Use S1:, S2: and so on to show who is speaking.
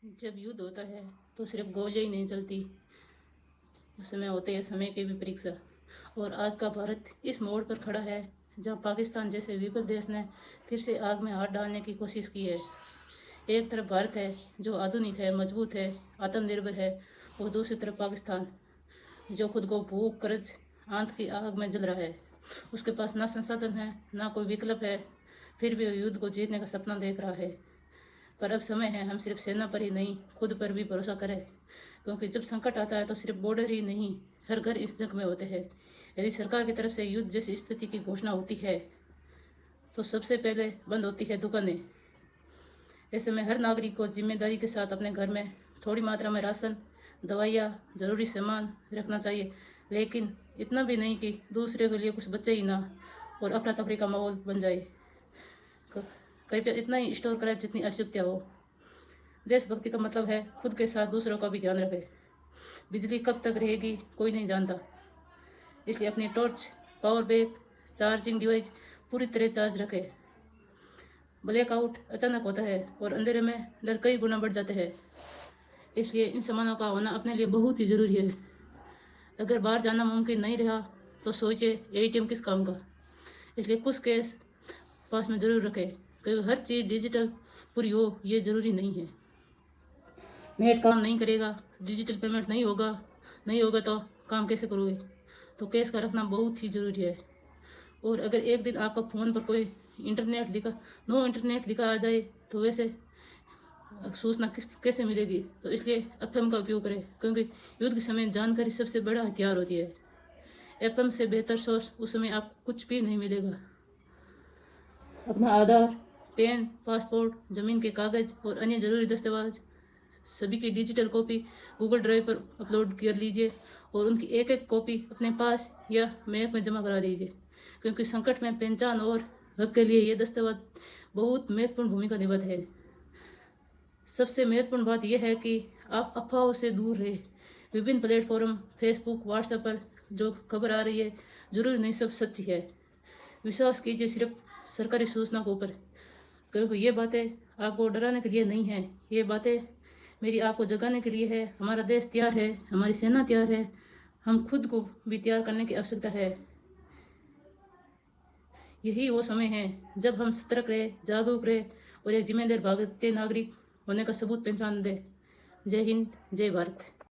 S1: जब युद्ध होता है तो सिर्फ गोलियां ही नहीं चलती, उस समय होते हैं समय की भी परीक्षा। और आज का भारत इस मोड़ पर खड़ा है जहां पाकिस्तान जैसे विफल देश ने फिर से आग में हाथ डालने की कोशिश की है। एक तरफ भारत है जो आधुनिक है, मजबूत है, आत्मनिर्भर है, और दूसरी तरफ पाकिस्तान जो खुद को भूख कर्ज आंत की आग में जल रहा है। उसके पास ना संसाधन है, ना कोई विकल्प है, फिर भी वो युद्ध को जीतने का सपना देख रहा है। पर अब समय है हम सिर्फ सेना पर ही नहीं, खुद पर भी भरोसा करें, क्योंकि जब संकट आता है तो सिर्फ बॉर्डर ही नहीं, हर घर इस जंग में होते हैं। यदि सरकार की तरफ से युद्ध जैसी स्थिति की घोषणा होती है तो सबसे पहले बंद होती है दुकानें। ऐसे में हर नागरिक को जिम्मेदारी के साथ अपने घर में थोड़ी मात्रा में राशन, दवाइयाँ, जरूरी सामान रखना चाहिए, लेकिन इतना भी नहीं कि दूसरे के लिए कुछ बचे ही ना और अफरा तफरी का माहौल बन जाए। कृपया इतना ही स्टोर करें जितनी आवश्यकता हो। देशभक्ति का मतलब है खुद के साथ दूसरों का भी ध्यान रखें। बिजली कब तक रहेगी कोई नहीं जानता, इसलिए अपनी torch, power bank, charging device पूरी तरह चार्ज रखें। ब्लैकआउट अचानक होता है और अंधेरे में डर कई गुना बढ़ जाते हैं, इसलिए इन सामानों का होना अपने लिए बहुत ही ज़रूरी है। अगर बाहर जाना मुमकिन नहीं रहा तो सोचे ATM किस काम का, इसलिए कुछ कैश पास में ज़रूर रखें, क्योंकि हर चीज़ डिजिटल पूरी हो ये ज़रूरी नहीं है। नेट काम नहीं करेगा, डिजिटल पेमेंट नहीं होगा तो काम कैसे करोगे? तो कैश का रखना बहुत ही ज़रूरी है। और अगर एक दिन आपका फ़ोन पर कोई नो इंटरनेट लिखा आ जाए तो वैसे सूचना कैसे मिलेगी? तो इसलिए FM का उपयोग करें, क्योंकि युद्ध के समय जानकारी सबसे बड़ा हथियार होती है। FM से बेहतर सोर्स उस समय आपको कुछ भी नहीं मिलेगा। अपना आधार, पेन, पासपोर्ट, ज़मीन के कागज़ और अन्य ज़रूरी दस्तावेज सभी की डिजिटल कॉपी गूगल ड्राइव पर अपलोड कर लीजिए और उनकी एक एक कॉपी अपने पास या मैप में जमा करा दीजिए, क्योंकि संकट में पहचान और हक के लिए ये दस्तावेज बहुत महत्वपूर्ण भूमिका निभाते हैं। सबसे महत्वपूर्ण बात यह है कि आप अफवाहों से दूर रहें। विभिन्न प्लेटफॉर्म, फेसबुक, व्हाट्सएप पर जो खबर आ रही है जरूरी नहीं सब सच्ची है। विश्वास कीजिए सिर्फ सरकारी सूचना के ऊपर, क्योंकि ये बातें आपको डराने के लिए नहीं है, ये बातें मेरी आपको जगाने के लिए है। हमारा देश तैयार है, हमारी सेना तैयार है, हम खुद को भी तैयार करने की आवश्यकता है। यही वो समय है जब हम सतर्क रहे, जागरूक रहे और एक जिम्मेदार भारतीय नागरिक होने का सबूत पहचान दें। जय हिंद, जय भारत।